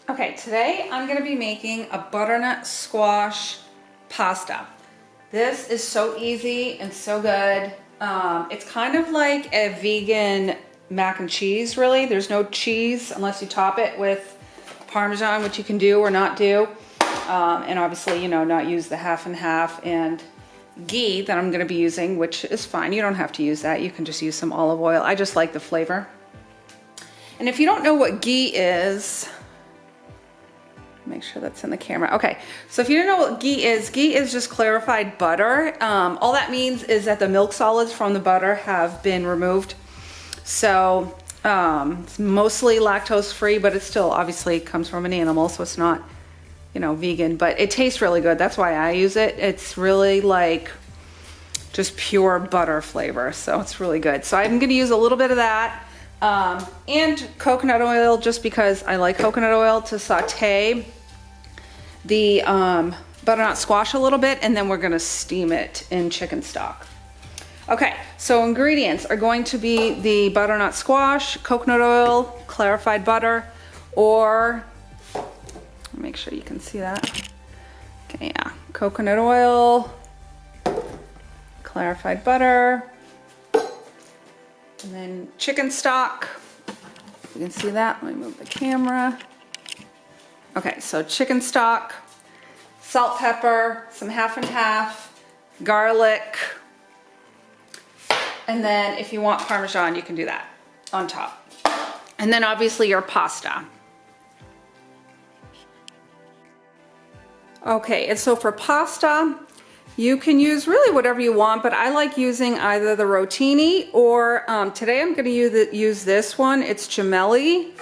Okay, today I'm going to be making a butternut squash pasta. This is so easy and so good. It's kind of like a vegan mac and cheese, really. There's no cheese unless you top it with Parmesan, which you can do or not do. And obviously, you know, not use the half and half, and ghee that I'm going to be using, which is fine. You don't have to use that. You can just use some olive oil. I just like the flavor. And if you don't know what ghee is, make sure that's in the camera. Okay, so if you don't know what ghee is just clarified butter. All that means is that the milk solids from the butter have been removed. So it's mostly lactose free, but it still obviously comes from an animal, so it's not, you know, vegan, but it tastes really good. That's why I use it. It's really like just pure butter flavor, so it's really good. So I'm gonna use a little bit of that and coconut oil, just because I like coconut oil, to saute the butternut squash a little bit, and then we're gonna steam it in chicken stock. Okay, so ingredients are going to be the butternut squash, coconut oil, clarified butter, or make sure you can see that. Okay, yeah, coconut oil, clarified butter, and then chicken stock. You can see that. Let me move the camera. Okay, so chicken stock, salt, pepper, some half and half, garlic, and then if you want Parmesan, you can do that on top. And then obviously your pasta. Okay, and so for pasta, you can use really whatever you want, but I like using either the rotini or today I'm going to use this one. It's gemelli.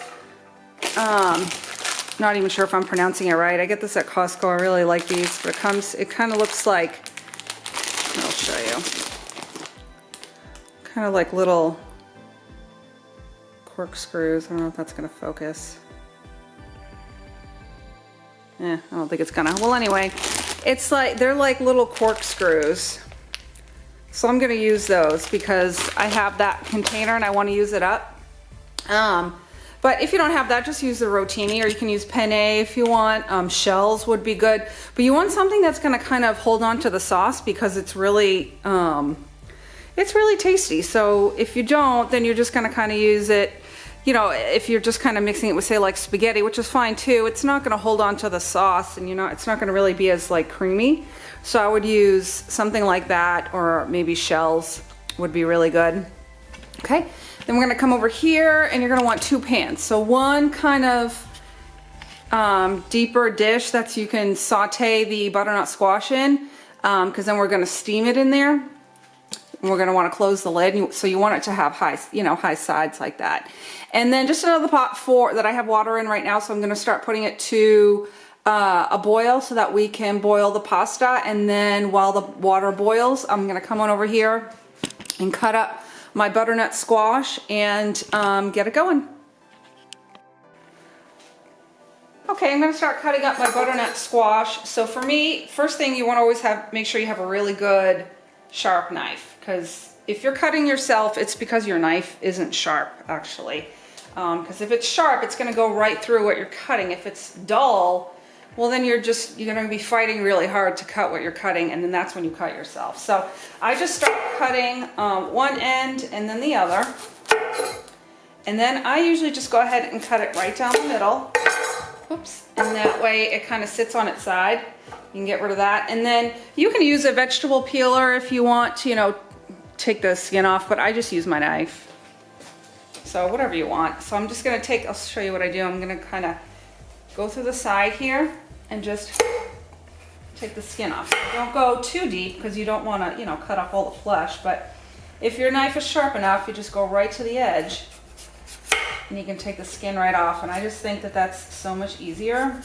Not even sure if I'm pronouncing it right. I get this at Costco. I really like these, but it kind of looks like, I'll show you, kind of like little corkscrews. I don't know if that's going to focus. I don't think it's gonna. Well, anyway, it's like, they're like little corkscrews. So I'm gonna use those because I have that container and I want to use it up. But if you don't have that, just use the rotini, or you can use penne if you want. Shells would be good, but you want something that's gonna kind of hold on to the sauce, because it's really tasty. So if you don't, then you're just gonna kind of use it. You know, if you're just kind of mixing it with, say, like spaghetti, which is fine too, it's not gonna hold on to the sauce, and it's not gonna really be as like creamy. So I would use something like that, or maybe shells would be really good. Okay, then we're gonna come over here and you're gonna want 2 pans. So one kind of deeper dish that you can saute the butternut squash in, because then we're gonna steam it in there. And we're gonna wanna close the lid, so you want it to have high sides like that. And then just another pot that I have water in right now, so I'm gonna start putting it to a boil so that we can boil the pasta. And then while the water boils, I'm gonna come on over here and cut up my butternut squash and get it going. Okay, I'm gonna start cutting up my butternut squash. So for me, first thing, you wanna always make sure you have a really good sharp knife, because if you're cutting yourself, it's because your knife isn't sharp, actually. Because if it's sharp, it's gonna go right through what you're cutting. If it's dull, well, then you're gonna be fighting really hard to cut what you're cutting, and then that's when you cut yourself. So I just start cutting one end and then the other. And then I usually just go ahead and cut it right down the middle. Oops. And that way it kind of sits on its side. You can get rid of that. And then you can use a vegetable peeler if you want to, take the skin off, but I just use my knife. So whatever you want. So I'm just gonna I'll show you what I do. I'm gonna kind of go through the side here and just take the skin off. Don't go too deep, because you don't want to, cut off all the flesh, but if your knife is sharp enough, you just go right to the edge and you can take the skin right off. And I just think that that's so much easier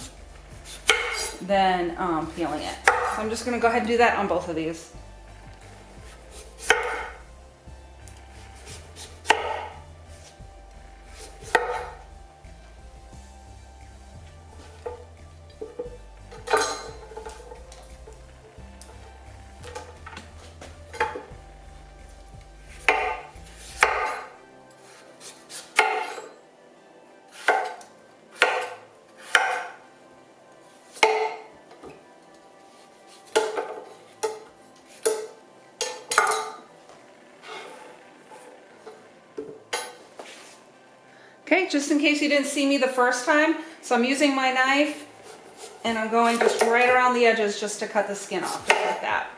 than peeling it. So I'm just gonna go ahead and do that on both of these. Okay, just in case you didn't see me the first time, so I'm using my knife and I'm going just right around the edges just to cut the skin off, just like that.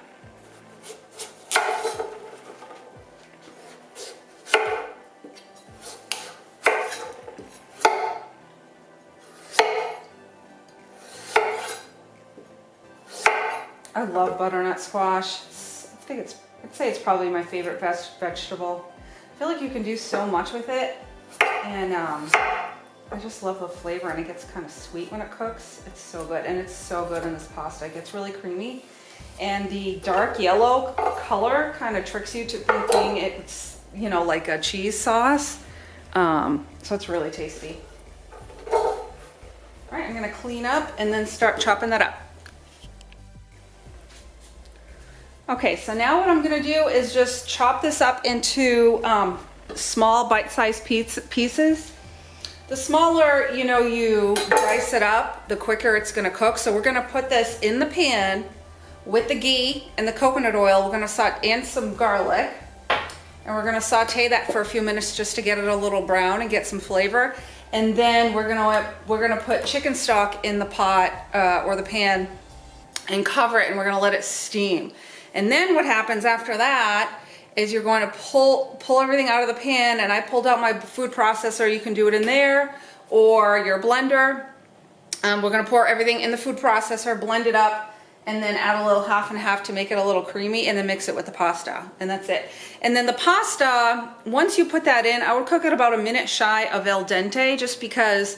I love butternut squash. I'd say it's probably my favorite vegetable. I feel like you can do so much with it, and I just love the flavor, and it gets kind of sweet when it cooks. It's so good, and it's so good in this pasta. It gets really creamy, and the dark yellow color kind of tricks you to thinking it's, you know, like a cheese sauce. So it's really tasty. All right, I'm gonna clean up and then start chopping that up. Okay, so now what I'm gonna do is just chop this up into small bite-sized pieces. The smaller, you know, you dice it up, the quicker it's gonna cook. So we're gonna put this in the pan with the ghee and the coconut oil. We're gonna saute and some garlic, and we're gonna saute that for a few minutes just to get it a little brown and get some flavor. And then we're gonna put chicken stock in the pot or the pan and cover it, and we're gonna let it steam. And then what happens after that is you're going to pull everything out of the pan, and I pulled out my food processor. You can do it in there or your blender. We're gonna pour everything in the food processor, blend it up, and then add a little half and half to make it a little creamy, and then mix it with the pasta, and that's it. And then the pasta, once you put that in, I would cook it about a minute shy of al dente, just because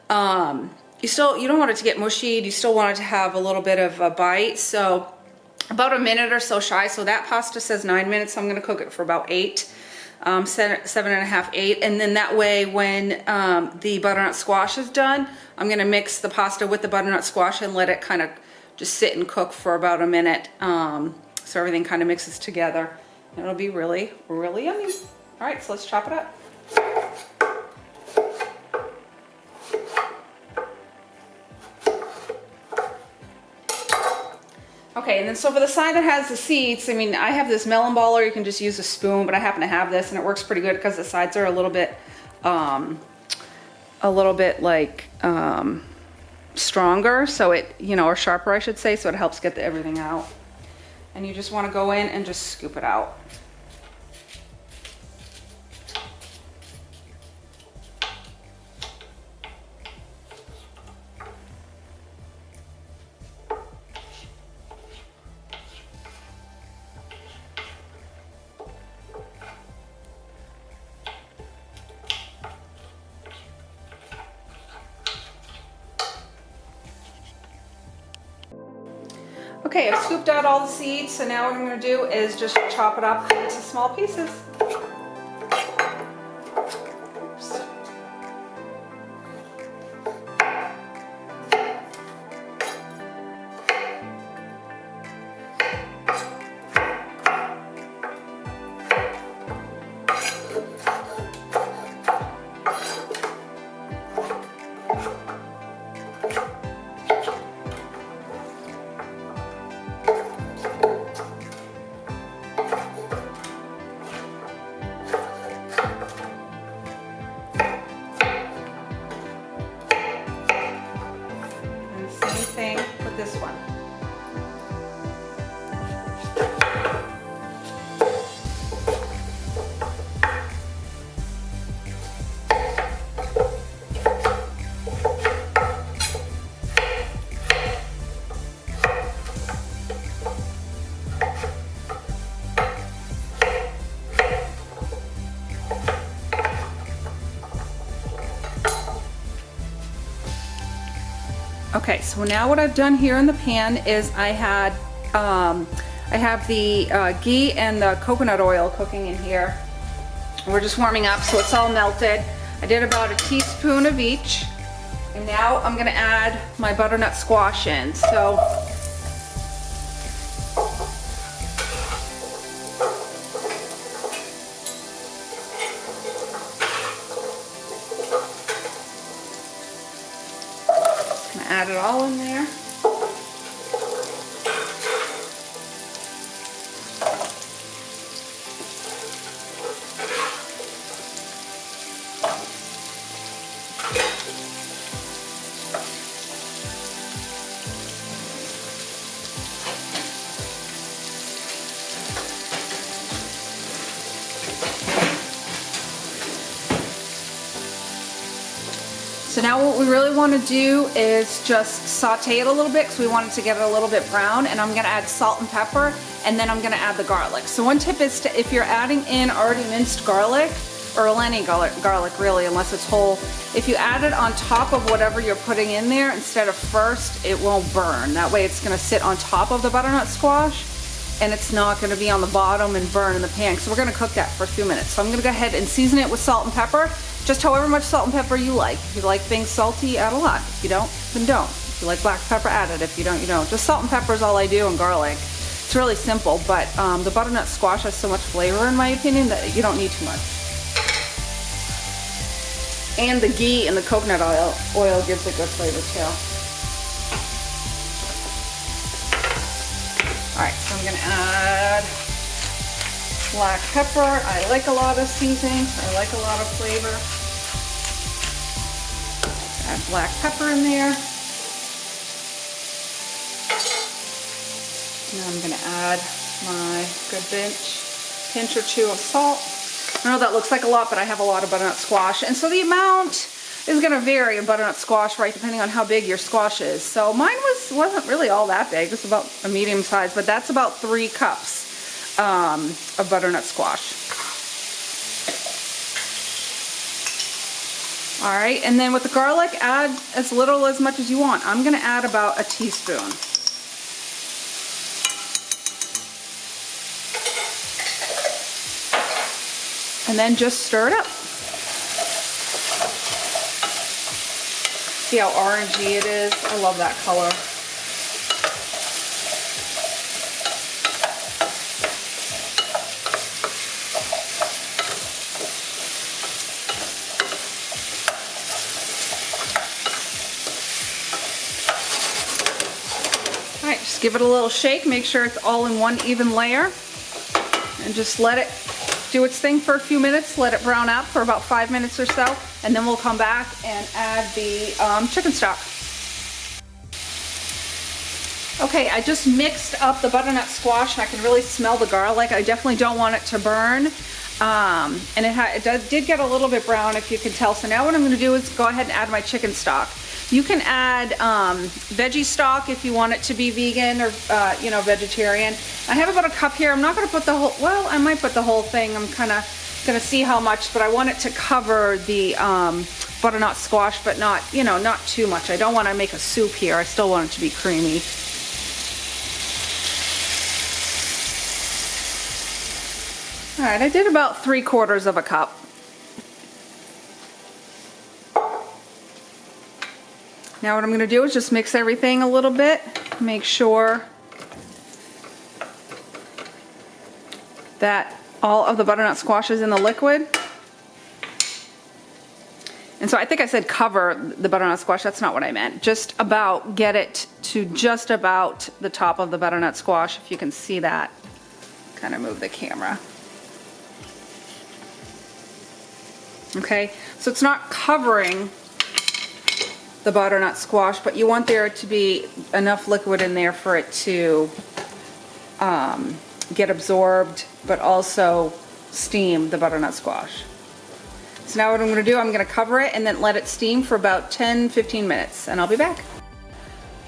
you don't want it to get mushy. You still want it to have a little bit of a bite. So about a minute or so shy. So that pasta says 9 minutes, so I'm gonna cook it for about 8, 7.5, 8. And then that way when the butternut squash is done, I'm gonna mix the pasta with the butternut squash and let it kind of just sit and cook for about a minute. So everything kind of mixes together. And it'll be really, really yummy. All right, so let's chop it up. Okay, and then so for the side that has the seeds, I mean, I have this melon ball, or you can just use a spoon, but I happen to have this, and it works pretty good because the sides are a little bit like stronger, so it, you know, or sharper, I should say, so it helps get everything out. And you just want to go in and just scoop it out. Okay, I've scooped out all the seeds, so now what I'm going to do is just chop it up into small pieces. Oops. With this one. Okay, so now what I've done here in the pan is I have the ghee and the coconut oil cooking in here. We're just warming up, so it's all melted. I did about a teaspoon of each, and now I'm gonna add my butternut squash in. So add it all in there. So now what we really want to do is just saute it a little bit because we want it to get it a little bit brown, and I'm going to add salt and pepper, and then I'm going to add the garlic. So one tip is to, if you're adding in already minced garlic, or any garlic really, unless it's whole, if you add it on top of whatever you're putting in there instead of first, it won't burn. That way it's going to sit on top of the butternut squash, and it's not going to be on the bottom and burn in the pan, because we're going to cook that for a few minutes. So I'm going to go ahead and season it with salt and pepper, just however much salt and pepper you like. If you like things salty, add a lot. If you don't, then don't. If you like black pepper, add it. If you don't, you don't. Just salt and pepper is all I do, and garlic. It's really simple, but the butternut squash has so much flavor, in my opinion, that you don't need too much. And the ghee and the coconut oil gives a good flavor too. Alright, so I'm going to add black pepper. I like a lot of seasoning. I like a lot of flavor. Add black pepper in there. Now I'm going to add my good pinch or two of salt. I know that looks like a lot, but I have a lot of butternut squash, and so the amount is going to vary in butternut squash, right, depending on how big your squash is. So mine wasn't really all that big, just about a medium size, but that's about 3 cups of butternut squash. All right, and then with the garlic, add as little as much as you want. I'm going to add about a teaspoon. And then just stir it up. See how orangey it is? I love that color. All right, just give it a little shake. Make sure it's all in one even layer. And just let it do its thing for a few minutes, let it brown up for about 5 minutes or so, and then we'll come back and add the chicken stock. Okay, I just mixed up the butternut squash, and I can really smell the garlic. I definitely don't want it to burn, and it did get a little bit brown, if you can tell. So now what I'm going to do is go ahead and add my chicken stock. You can add veggie stock if you want it to be vegan or vegetarian. I have about a cup here. I'm not going to put the whole, well, I might put the whole thing. I'm kind of going to see how much, but I want it to cover the butternut squash, but not, not too much. I don't want to make a soup here. I still want it to be creamy. All right, I did about 3/4 of a cup. Now what I'm going to do is just mix everything a little bit, make sure that all of the butternut squash is in the liquid. And so I think I said cover the butternut squash, that's not what I meant. Just about get it to just about the top of the butternut squash, if you can see that. Kind of move the camera. Okay, so it's not covering the butternut squash, but you want there to be enough liquid in there for it to get absorbed, but also steam the butternut squash. So now what I'm going to do, I'm going to cover it and then let it steam for about 10-15 minutes, and I'll be back.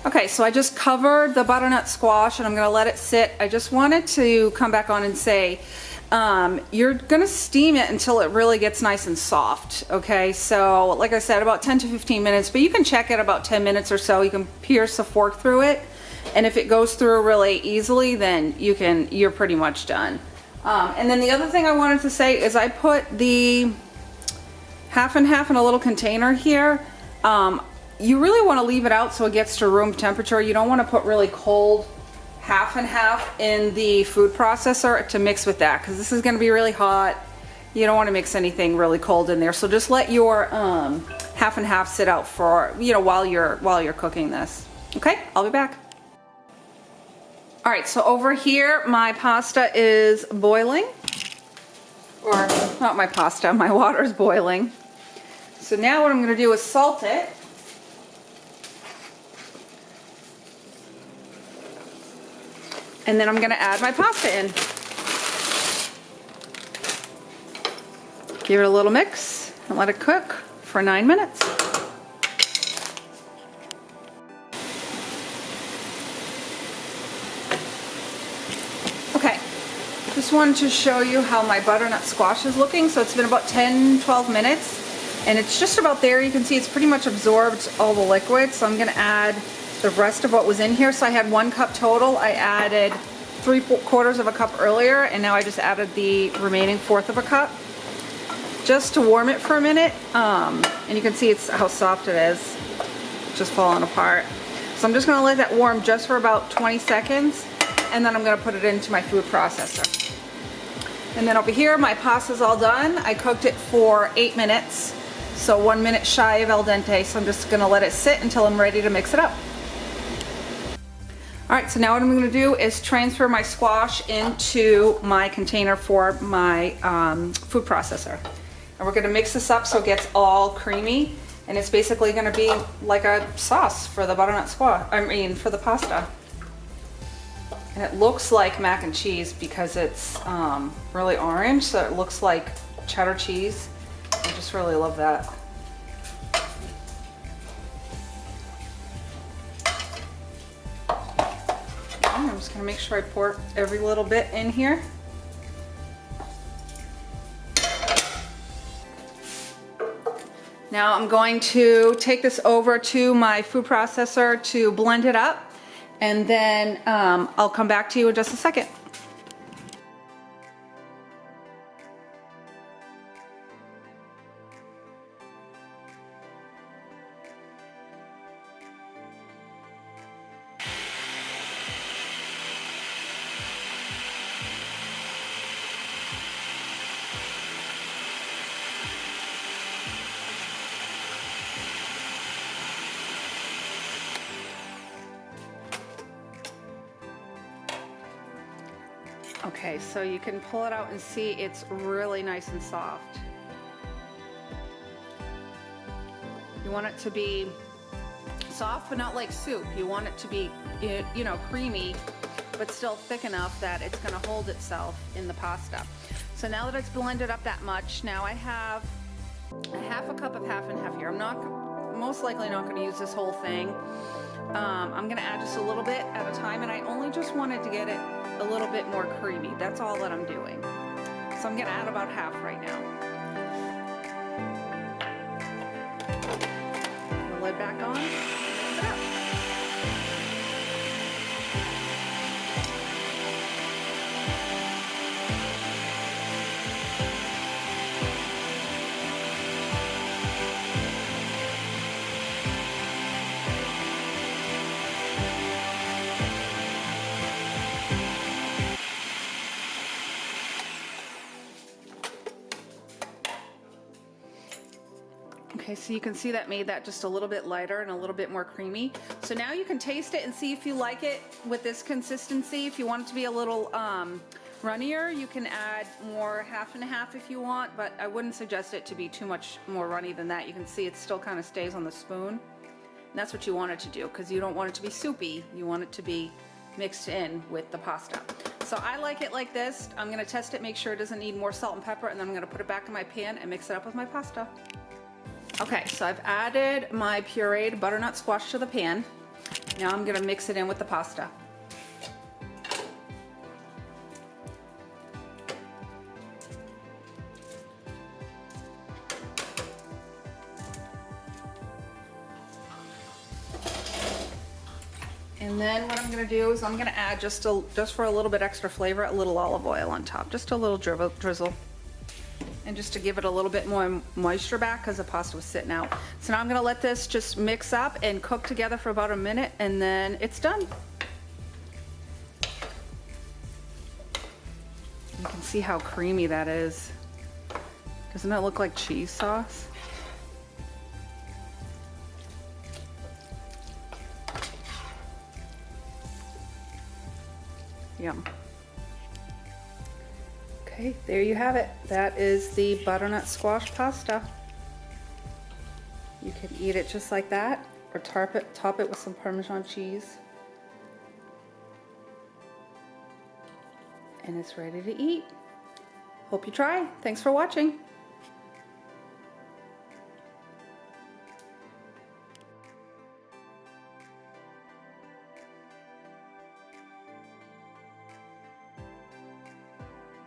Okay, so I just covered the butternut squash and I'm going to let it sit. I just wanted to come back on and say, you're gonna steam it until it really gets nice and soft, okay? So like I said, about 10 to 15 minutes, but you can check it about 10 minutes or so. You can pierce a fork through it, and if it goes through really easily, then you're pretty much done. And then the other thing I wanted to say is I put the half and half in a little container here. You really want to leave it out so it gets to room temperature. You don't want to put really cold half and half in the food processor to mix with that, because this is going to be really hot. You don't want to mix anything really cold in there. So just let your half and half sit out for, while you're cooking this. Okay, I'll be back. All right, so over here my pasta is boiling, or not my pasta, my water is boiling. So now what I'm going to do is salt it. And then I'm going to add my pasta in. Give it a little mix and let it cook for 9 minutes. just wanted to show you how my butternut squash is looking. So it's been about 10-12 minutes and it's just about there. You can see it's pretty much absorbed all the liquid. So I'm gonna add the rest of what was in here. So I had 1 cup total. I added 3/4 of a cup earlier, and now I just added the remaining 1/4 of a cup just to warm it for a minute. And you can see how soft it is, just falling apart. So I'm just gonna let that warm just for about 20 seconds, and then I'm gonna put it into my food processor. And then over here, my pasta's all done. I cooked it for 8 minutes, so 1 minute shy of al dente. So I'm just gonna let it sit until I'm ready to mix it up. All right, so now what I'm gonna do is transfer my squash into my container for my food processor. And we're gonna mix this up so it gets all creamy, and it's basically gonna be like a sauce for the butternut squash, for the pasta. And it looks like mac and cheese because it's really orange, so it looks like cheddar cheese. I just really love that. I'm just gonna make sure I pour every little bit in here. Now I'm going to take this over to my food processor to blend it up, and then I'll come back to you in just a second. Okay, so you can pull it out and see it's really nice and soft. You want it to be soft, but not like soup. You want it to be, you know, creamy, but still thick enough that it's gonna hold itself in the pasta. So now that it's blended up that much, now I have a 1/2 cup of half and half here. I'm most likely not gonna use this whole thing. I'm gonna add just a little bit at a time, and I only just wanted to get it a little bit more creamy. That's all that I'm doing. So I'm gonna add about half right now. Put the lid back on, mix it up. Okay, so you can see that made that just a little bit lighter and a little bit more creamy. So now you can taste it and see if you like it with this consistency. If you want it to be a little runnier, you can add more half and half if you want, but I wouldn't suggest it to be too much more runny than that. You can see it still kind of stays on the spoon. And that's what you want it to do, because you don't want it to be soupy. You want it to be mixed in with the pasta. So I like it like this. I'm gonna test it, make sure it doesn't need more salt and pepper, and then I'm gonna put it back in my pan and mix it up with my pasta. Okay, so I've added my pureed butternut squash to the pan. Now I'm gonna mix it in with the pasta. And then what I'm gonna do is I'm gonna add just for a little bit extra flavor, a little olive oil on top, just a little drizzle. And just to give it a little bit more moisture back because the pasta was sitting out. So now I'm gonna let this just mix up and cook together for about a minute, and then it's done. You can see how creamy that is. Doesn't that look like cheese sauce? Yum. Okay, there you have it. That is the butternut squash pasta. You can eat it just like that, or top it with some Parmesan cheese. And it's ready to eat. Hope you try. Thanks for watching.